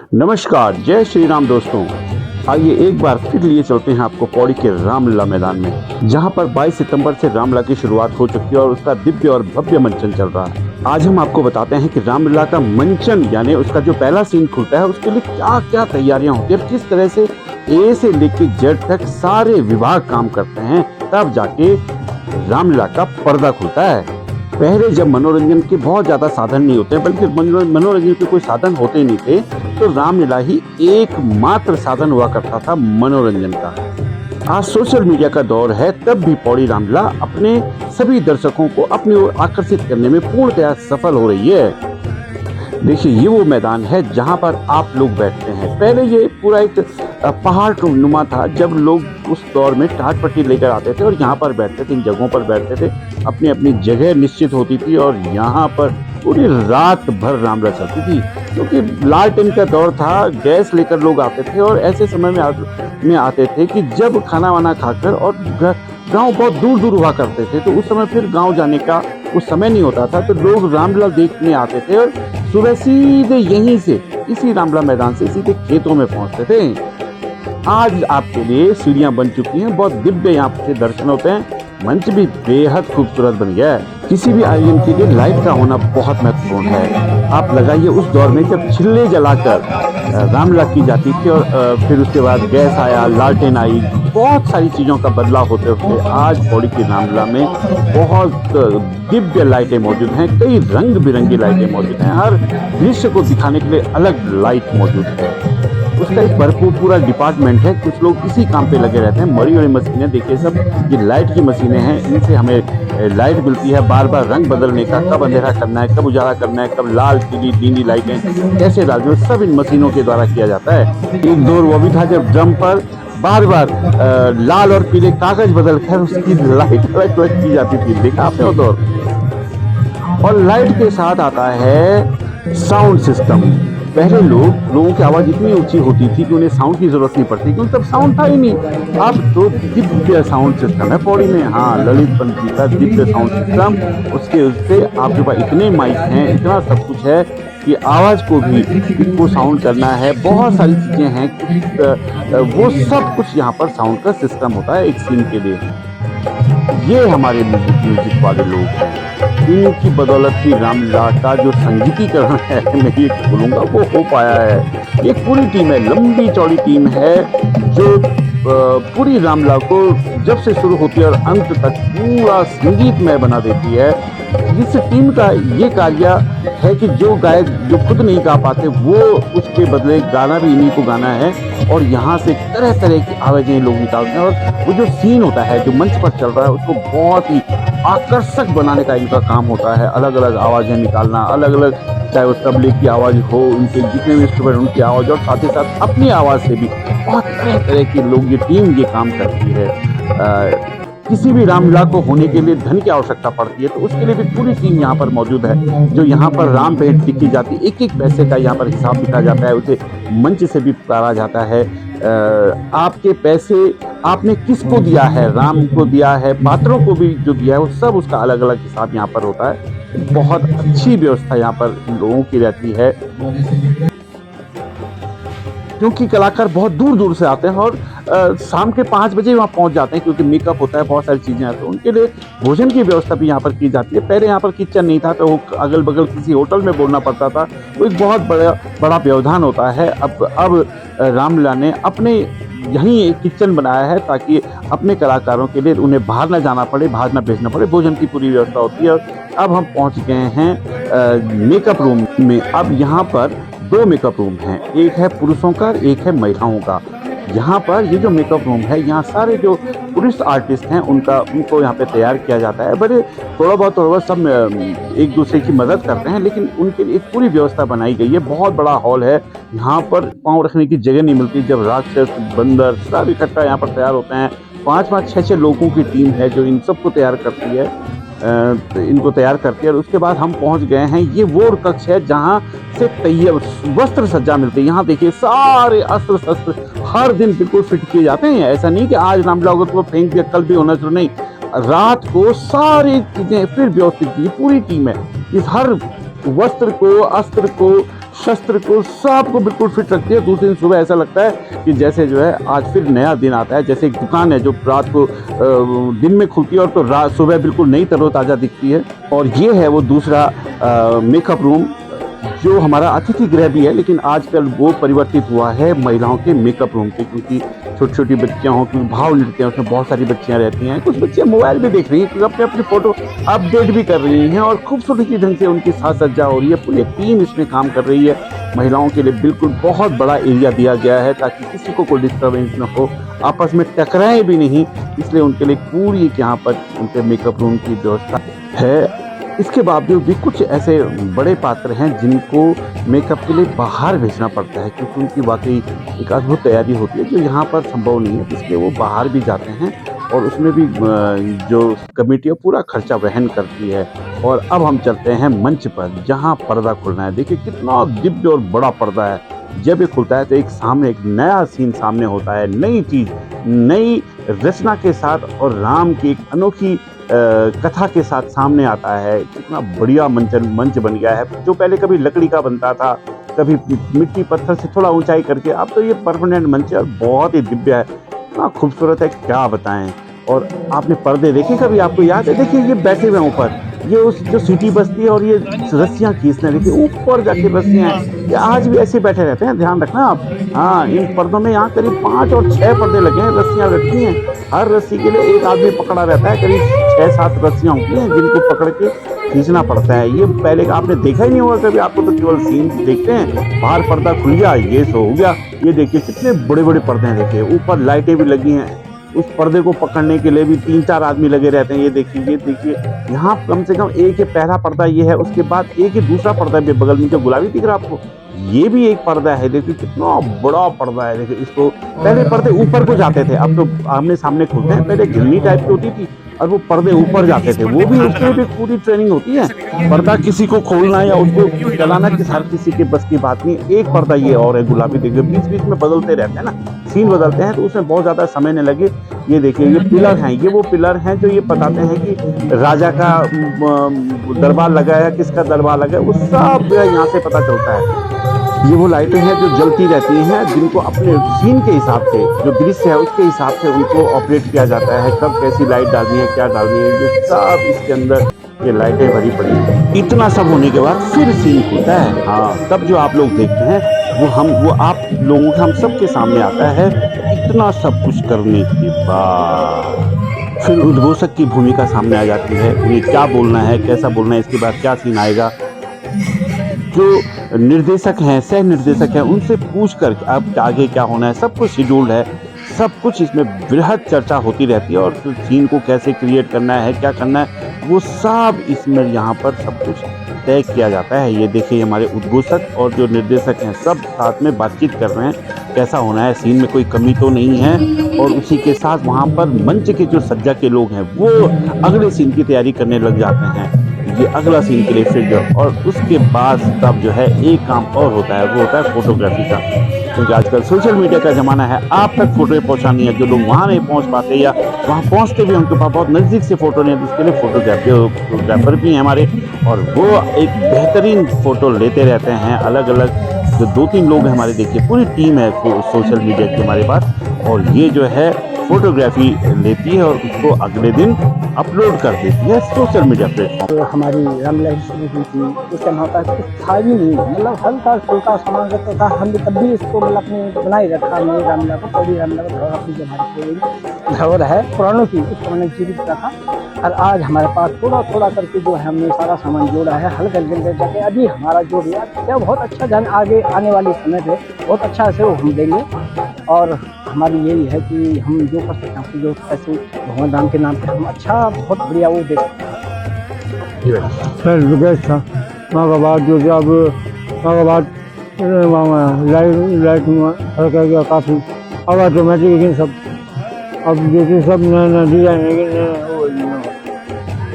नमस्कार, जय श्री राम दोस्तों। आइए एक बार फिर लिए चलते हैं आपको पौड़ी के रामलीला मैदान में, जहां पर 22 सितंबर से रामलीला की शुरुआत हो चुकी है और उसका दिव्य और भव्य मंचन चल रहा है। आज हम आपको बताते हैं कि रामलीला का मंचन यानी उसका जो पहला सीन खुलता है उसके लिए क्या क्या तैयारियां होती है, किस तरह से ए से लेकर जेड तक सारे विभाग काम करते हैं, तब जाके रामलीला का पर्दा खुलता है। पहले जब मनोरंजन के बहुत ज्यादा साधन नहीं होते, बल्कि मनोरंजन के कोई साधन होते नहीं थे, तो रामलीला ही एकमात्र साधन हुआ करता था मनोरंजन का। आज सोशल मीडिया का दौर है, तब भी पौड़ी रामलीला अपने सभी दर्शकों को अपनी ओर आकर्षित करने में पूर्णतया सफल हो रही है। देखिए, ये वो मैदान है जहाँ पर आप लोग बैठते हैं। पहले ये पूरा एक पहाड़ नुमा था, जब लोग उस दौर में टाट पट्टी लेकर आते थे और यहाँ पर बैठते थे, इन जगहों पर बैठते थे। अपनी अपनी जगह निश्चित होती थी और यहाँ पर पूरी रात भर रामलीला चलती थी, क्योंकि लालटेन का दौर था, गैस लेकर लोग आते थे और ऐसे समय में आते थे कि जब खाना वाना खाकर, और गांव बहुत दूर दूर हुआ करते थे, तो उस समय फिर गांव जाने का उस समय नहीं होता था, तो लोग रामलीला देखने आते थे और सुबह सीधे यहीं से, इसी रामलीला मैदान से सीधे खेतों में पहुंचते थे। आज आपके लिए सीढ़ियां बन चुकी हैं, बहुत दिव्य यहाँ से दर्शन होते हैं, मंच भी बेहद खूबसूरत बन गया है। किसी भी आयोजन के लिए लाइट का होना बहुत महत्वपूर्ण है। आप लगाइए उस दौर में जब छिल्ले जलाकर रामलीला की जाती थी और फिर उसके बाद गैस आया, लालटेन आई, बहुत सारी चीज़ों का बदलाव होते होते आज पौड़ी की रामलीला में बहुत दिव्य लाइटें मौजूद हैं, कई रंग बिरंगी लाइटें मौजूद हैं, हर दृश्य को दिखाने के लिए अलग लाइट मौजूद है। उसका एक भरपूर पूरा डिपार्टमेंट है, कुछ लोग इसी काम पे लगे रहते हैं। बड़ी बड़ी मशीनें देखिए, सब ये लाइट की मशीनें हैं, इनसे हमें लाइट मिलती है, बार बार रंग बदलने का, कब अंधेरा करना है, कब उजाला करना है, कब लाल पीली नीली लाइटें कैसे डालनी है, सब इन मशीनों के द्वारा किया जाता है। एक दौर वो भी था जब ड्रम पर बार बार लाल और पीले कागज बदलकर उसकी लाइट अलग अलग की जाती थी, देखा आपने वो दौर। और लाइट के साथ आता है साउंड सिस्टम। पहले लोगों की आवाज इतनी ऊंची होती थी कि उन्हें साउंड की जरूरत नहीं पड़ती, क्योंकि तब साउंड था ही नहीं। अब तो दिव्य साउंड सिस्टम है पौड़ी में, हाँ, ललित पंथी का दिव्य साउंड सिस्टम। उससे आपके पास इतने माइक हैं, इतना सब कुछ है कि आवाज को भी इसको साउंड करना है, बहुत सारी चीजें हैं, वो सब कुछ यहाँ पर साउंड का सिस्टम होता है एक सीन के लिए। ये हमारे म्यूजिक वाले लोग हैं, इनकी बदौलत ही रामलीला का जो संगीतीकरण है, मैं ये बोलूँगा, वो हो पाया है। एक पूरी टीम है, लंबी चौड़ी टीम है, जो पूरी रामलीला को जब से शुरू होती है और अंत तक पूरा संगीतमय बना देती है। इस टीम का ये कार्य है कि जो गायक जो खुद नहीं गा पाते, वो उसके बदले गाना भी इन्हीं को गाना है, और यहाँ से तरह तरह की आवाज़ें लोग निकालते हैं, और वो जो सीन होता है जो मंच पर चल रहा है उसको बहुत ही आकर्षक बनाने का इनका काम होता है। अलग अलग आवाज़ें निकालना, अलग अलग, चाहे वो तबले की आवाज़ हो, उनके जितने भी इंस्ट्रूमेंट उनकी आवाज़, और साथ ही साथ अपनी आवाज़ से भी बहुत तरह तरह के लोग, ये टीम ये काम करती है। किसी भी रामलीला को होने के लिए धन की आवश्यकता पड़ती है, तो उसके लिए भी पूरी टीम यहाँ पर मौजूद है, जो यहाँ पर राम भेंट लिखी जाती है, एक एक पैसे का यहाँ पर हिसाब लिखा जाता है, उसे मंच से भी उतारा जाता है। आपके पैसे आपने किसको दिया है, राम को दिया है, पात्रों को भी जो दिया है, वो सब उसका अलग अलग हिसाब यहाँ पर होता है। बहुत अच्छी व्यवस्था यहाँ पर लोगों की रहती है, क्योंकि कलाकार बहुत दूर दूर से आते हैं और शाम के 5 बजे वहाँ पहुँच जाते हैं, क्योंकि मेकअप होता है, बहुत सारी चीज़ें आती हैं, उनके लिए भोजन की व्यवस्था भी यहाँ पर की जाती है। पहले यहाँ पर किचन नहीं था, तो वो अगल बगल किसी होटल में बोलना पड़ता था, वो एक बहुत बड़ा व्यवधान होता है। अब रामलीला ने अपने यहीं एक किचन बनाया है, ताकि अपने कलाकारों के लिए उन्हें बाहर न जाना पड़े, बाहर न भेजना पड़े, भोजन की पूरी व्यवस्था होती है। अब हम पहुँच गए हैं मेकअप रूम में। अब यहाँ पर 2 मेकअप रूम हैं, एक है पुरुषों का, एक है महिलाओं का। यहाँ पर ये जो मेकअप रूम है, यहाँ सारे जो पुरुष आर्टिस्ट हैं उनको यहाँ पे तैयार किया जाता है। बड़े थोड़ा बहुत सब एक दूसरे की मदद करते हैं, लेकिन उनके लिए एक पूरी व्यवस्था बनाई गई है। बहुत बड़ा हॉल है, यहाँ पर पाँव रखने की जगह नहीं मिलती, जब राक्षस बंदर सब इकट्ठा यहाँ पर तैयार होते हैं। 5-5, 6-6 लोगों की टीम है जो इन सबको तैयार करती है, इनको तैयार करती है। और उसके बाद हम पहुंच गए हैं, ये वो कक्ष है जहां से तैयार वस्त्र सज्जा मिलती है। यहाँ देखिए, सारे अस्त्र शस्त्र हर दिन बिल्कुल फिट किए जाते हैं। ऐसा नहीं कि आज रामलीला होगा तो फेंक दिया, कल भी होना जरूरी नहीं, रात को सारी चीजें फिर व्यवस्थित की पूरी टीम है। इस हर वस्त्र को, अस्त्र को, शस्त्र को सबको बिल्कुल फिट रखती है। दूसरे दिन सुबह ऐसा लगता है कि जैसे जो है आज फिर नया दिन आता है। जैसे एक दुकान है जो रात को दिन में खुलती है और तो रात सुबह बिल्कुल नई तरोताज़ा दिखती है। और ये है वो दूसरा मेकअप रूम जो हमारा अतिथि गृह भी है, लेकिन आजकल वो परिवर्तित हुआ है महिलाओं के मेकअप रूम पे, क्योंकि छोटी छोटी बच्चियाँ हों, क्योंकि भाव नृत्य हैं, उसमें बहुत सारी बच्चियाँ रहती हैं। कुछ बच्चियाँ मोबाइल भी देख रही हैं, क्योंकि अपने अपनी फ़ोटो अपडेट भी कर रही हैं और खूबसूरती ढंग से उनकी साज सज्जा हो रही है। पूरी टीम इसमें काम कर रही है। महिलाओं के लिए बिल्कुल बहुत बड़ा एरिया दिया गया है ताकि किसी को कोई डिस्टर्बेंस न हो, आपस में टकराएं भी नहीं, इसलिए उनके लिए पूरी यहाँ पर उनके मेकअप रूम की व्यवस्था है। इसके बावजूद भी कुछ ऐसे बड़े पात्र हैं जिनको मेकअप के लिए बाहर भेजना पड़ता है, क्योंकि उनकी वाकई एक अद्भुत तैयारी होती है जो यहाँ पर संभव नहीं है, इसलिए वो बाहर भी जाते हैं और उसमें भी जो कमेटी है पूरा खर्चा वहन करती है। और अब हम चलते हैं मंच पर जहाँ पर्दा खुलना है। देखिए कितना दिव्य और बड़ा पर्दा है। जब ये खुलता है तो एक सामने एक नया सीन सामने होता है, नई चीज़, नई रचना के साथ और राम की एक अनोखी कथा के साथ सामने आता है। कितना बढ़िया मंच बन गया है। जो पहले कभी लकड़ी का बनता था, कभी मिट्टी पत्थर से थोड़ा ऊंचाई करके, अब तो ये परमानेंट मंच है और बहुत ही दिव्य है। इतना खूबसूरत है क्या बताएं। और आपने पर्दे देखे कभी, आपको याद है? देखिए ये बैठे हुए हैं ऊपर, ये उस जो सीटी बजती है और ये रस्सियाँ खींचने, देखिए ऊपर जाके रस्सियाँ हैं। ये आज भी ऐसे बैठे रहते हैं, ध्यान रखना आप। हाँ, इन पर्दों में यहाँ करीब 5 और 6 पर्दे लगे हैं, रस्सियाँ लटकी हैं। हर रस्सी के लिए एक आदमी पकड़ा रहता है। करीब 6-7 रस्सियाँ होती हैं जिनको पकड़ के खींचना पड़ता है। ये पहले आपने देखा ही नहीं होगा कभी, आपको तो केवल सीन देखते हैं। बाहर पर्दा खुल गया, ये सो हो गया। ये देखिए कितने बड़े बड़े पर्दे हैं, देखिए ऊपर लाइटें भी लगी हैं। उस पर्दे को पकड़ने के लिए भी 3-4 आदमी लगे रहते हैं। ये देखिए यहाँ कम से कम एक ये पहला पर्दा ये है, उसके बाद एक ही दूसरा पर्दा भी बगल में जो गुलाबी दिख रहा है आपको, ये भी एक पर्दा है। देखिए कितना बड़ा पर्दा है। देखिए इसको पहले पर्दे ऊपर को जाते थे, अब तो आमने सामने खुलते हैं। पहले झिल्ली टाइप की होती थी और वो पर्दे ऊपर जाते थे। वो भी उसमें भी पूरी ट्रेनिंग होती है। पर्दा किसी को खोलना या उसको चलाना हर किसी के बस की बात नहीं। एक पर्दा ये और है गुलाबी, देखिए बीच बीच में बदलते रहते हैं ना, सीन बदलते हैं, तो उसमें बहुत ज़्यादा समय न लगे। ये देखिए ये पिलर हैं, ये वो पिलर हैं जो ये बताते हैं कि राजा का दरबार लगा है, किसका दरबार लगा है, वो सब यहाँ से पता चलता है। ये वो लाइटें हैं जो जलती रहती हैं, जिनको अपने सीन के हिसाब से, जो दृश्य है उसके हिसाब से उनको ऑपरेट किया जाता है। कब कैसी लाइट डालनी है, क्या डालनी है, ये सब इसके अंदर ये लाइटें भरी पड़ी हैं। इतना सब होने के बाद फिर सीन खुलता है। हाँ, तब जो आप लोग देखते हैं वो आप लोगों के हम सबके सामने आता है। इतना सब कुछ करने के बाद फिर उद्घोषक की भूमिका सामने आ जाती है। उन्हें क्या बोलना है, कैसा बोलना है, इसके बाद क्या सीन आएगा। जो निर्देशक हैं, सह निर्देशक हैं, उनसे पूछ कर अब आगे क्या होना है, सब कुछ शेड्यूल्ड है। सब कुछ इसमें बृहद चर्चा होती रहती है और सीन को कैसे क्रिएट करना है, क्या करना है, वो सब इसमें यहाँ पर सब कुछ तय किया जाता है। ये देखिए हमारे उद्घोषक और जो निर्देशक हैं सब साथ में बातचीत कर रहे हैं, कैसा होना है, सीन में कोई कमी तो नहीं है। और उसी के साथ वहाँ पर मंच के जो सज्जा के लोग हैं वो अगले सीन की तैयारी करने लग जाते हैं। ये अगला सीन के लिए फिगर, और उसके बाद तब जो है एक काम और होता है, वो होता है फोटोग्राफी का। क्योंकि आजकल सोशल मीडिया का ज़माना है, आप तक फोटो पहुंचानी है। जो लोग वहाँ नहीं पहुंच पाते या वहाँ पहुंचते भी उनके पास बहुत नज़दीक से फ़ोटो नहीं है, तो उसके लिए फोटोग्राफर भी हैं हमारे, और वो एक बेहतरीन फ़ोटो लेते रहते हैं। अलग अलग जो 2-3 लोग हैं हमारे, देखिए पूरी टीम है सोशल मीडिया की हमारे पास, और ये जो है फोटोग्राफी लेती है और उसको अगले दिन अपलोड कर देती है सोशल मीडिया प्लेटफॉर्म। तो हमारी रामलीला शुरू हुई थी, उस टाइम होता है कुछ था भी नहीं, मतलब हल्का फुल्का सामान रहता था। हमने तब भी इसको मतलब अपने बनाए रखा, मेरी रामलीला को, पहली रामलीला को अपनी जो हमारी धरोहर है पुरानों की, उसको मैंने जीवित रखा। और आज हमारे पास थोड़ा थोड़ा करके जो है हमने सारा सामान जोड़ा है, हल्के हल्के जाके अभी हमारा जो भी है बहुत अच्छा जान आगे आने वाले समय पे बहुत अच्छा से वो हम देंगे। और हमारी यही है कि हम जो कर सकते हैं, जो ऐसे भगवान राम के नाम पे हम अच्छा बहुत बढ़िया वो दे सकते हैं। सर रुकेश था वहाँ का बाद जो जब वहाँ का बाद लाइट हल्का गया काफ़ी, अब ऑटोमेटिक, लेकिन सब अब देखिए सब नया नया डिजाइन, लेकिन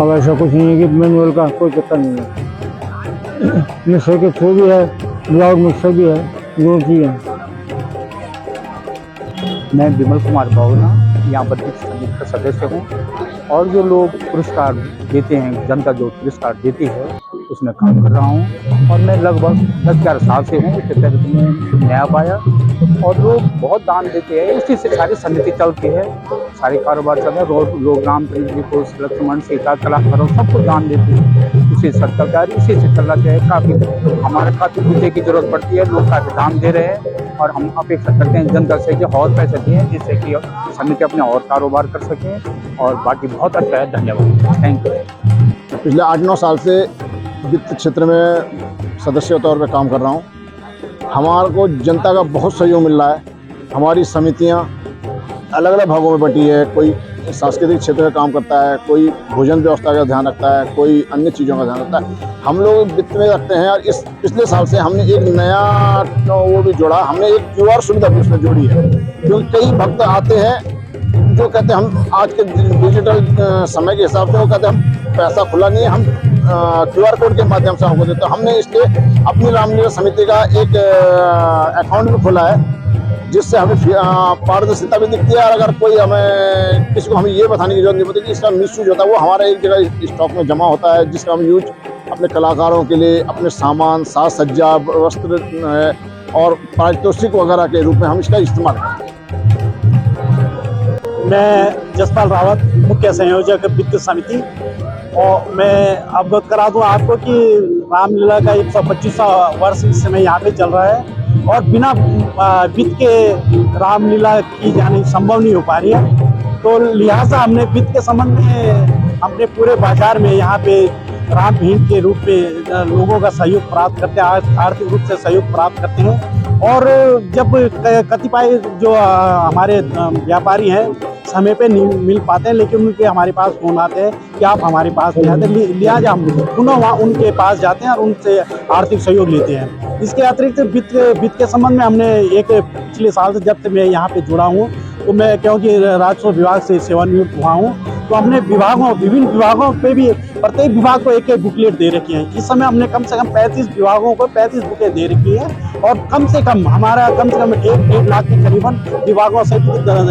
अब ऐसा कुछ नहीं है कि मैनुअल का कोई चक्कर नहीं है। मिक्सर के थ्रू भी है, ब्लाउड मिक्सर भी है, दोनों चीज़ हैं। मैं विमल कुमार बावला यहाँ बत्तीस समिति का सदस्य हूँ। और जो लोग पुरस्कार देते हैं, जनता जो पुरस्कार देती है, उसमें काम कर रहा हूँ। और मैं लगभग 10-11 साल से हूँ इसके तहत में नया पाया। और लोग बहुत दान देते हैं, इसी से सारी समिति चलती है, सारे कारोबार चल रहे हैं। लोग रामचंद्र जी को, लक्ष्मण सीता कलाकारों सबको दान देते हैं, उसी से चलता है, इसी से चल रहा है। काफ़ी हमारा काफ़ी पैसे की जरूरत पड़ती है, लोग काफ़ी दान दे रहे हैं और हम अपेक्षा करते हैं जनता से कि और पैसे दें जिससे कि समिति अपने और कारोबार कर सकें। और बाकी बहुत अच्छा है, धन्यवाद, थैंक यू। पिछले 8-9 साल से वित्त क्षेत्र में सदस्य के तौर पर काम कर रहा हूँ। हमारे को जनता का बहुत सहयोग मिल रहा है। हमारी समितियाँ अलग अलग भागों में बटी है, कोई सांस्कृतिक क्षेत्र में काम करता है, कोई भोजन व्यवस्था का ध्यान रखता है, कोई अन्य चीज़ों का ध्यान रखता है। हम लोग वित्त में रखते हैं। और इस पिछले साल से हमने एक नया वो भी जोड़ा, हमने एक QR सुविधा भी उसमें जोड़ी है, क्योंकि कई भक्त आते हैं जो कहते हैं हम आज के डिजिटल समय के हिसाब से वो कहते हैं हम पैसा खुला नहीं है, हम QR कोड के माध्यम से हमको देते। तो हमने इसलिए अपनी रामलीला समिति का एक अकाउंट भी खोला है, जिससे हमें पारदर्शिता भी दिखती है। और अगर कोई हमें किसी को हमें ये बताने की जरूरत नहीं पड़ती कि इसका मिसयूज होता है, वो हमारा एक जगह स्टॉक में जमा होता है, जिसका हम यूज अपने कलाकारों के लिए, अपने सामान, साज सज्जा, वस्त्र और पारितोषिक वगैरह के रूप में हम इसका इस्तेमाल करते हैं। मैं जसपाल रावत, मुख्य संयोजक वित्त समिति। और मैं अवगत करा दूं आपको कि रामलीला का 125वां वर्ष इस समय यहाँ पे चल रहा है और बिना वित्त के रामलीला की जानी संभव नहीं हो पा रही है। तो लिहाजा हमने वित्त के संबंध में अपने पूरे बाजार में यहाँ पे राम भीम के रूप में लोगों का सहयोग प्राप्त करते हैं, आर्थिक रूप से सहयोग प्राप्त करते हैं। और जब कतिपय जो हमारे व्यापारी हैं समय पे नहीं मिल पाते हैं, लेकिन उनके हमारे पास फोन आते हैं कि आप हमारे पास नहीं आते, लिहाजा हम पुनः वहाँ उनके पास जाते हैं और उनसे आर्थिक सहयोग लेते हैं। इसके अतिरिक्त वित्त के संबंध में हमने एक पिछले साल से जब से मैं यहाँ पे जुड़ा हूँ, तो मैं क्योंकि राजस्व विभाग से सेवानिवृत्त हुआ हूँ, तो हमने विभिन्न विभागों पे भी प्रत्येक विभाग को एक बुकलेट दे रखी है। इस समय हमने कम से कम 35 विभागों को 35 बुकें दे रखी है। और कम से कम हमारा 1.5 लाख के करीबन विभागों से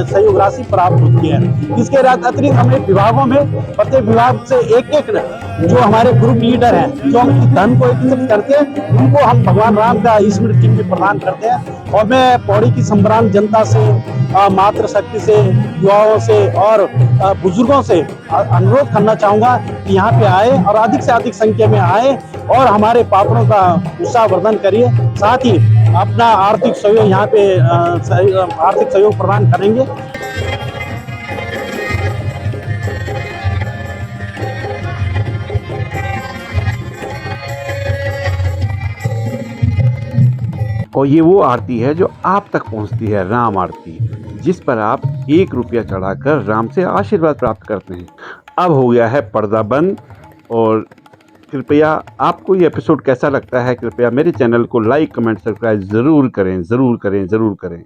सहयोग राशि प्राप्त होती है। इसके अतिरिक्त हमने विभागों में प्रत्येक विभाग से एक जो हमारे ग्रुप लीडर हैं, जो हम धन को एकत्रित करके उनको हम भगवान राम का स्मृति चिन्ह प्रदान करते हैं। और मैं पौड़ी की संभ्रांत जनता से, मातृशक्ति से, युवाओं से और बुजुर्गों से अनुरोध करना चाहूँगा कि यहाँ पे आए और अधिक से अधिक संख्या में आए और हमारे पापड़ों का उत्साहवर्धन करिए। साथ ही अपना आर्थिक सहयोग यहाँ पे आर्थिक सहयोग प्रदान करेंगे। और ये वो आरती है जो आप तक पहुंचती है, राम आरती, जिस पर आप 1 रुपया चढ़ाकर राम से आशीर्वाद प्राप्त करते हैं। अब हो गया है पर्दा बंद। और कृपया आपको ये एपिसोड कैसा लगता है, कृपया मेरे चैनल को लाइक, कमेंट, सब्सक्राइब ज़रूर करें।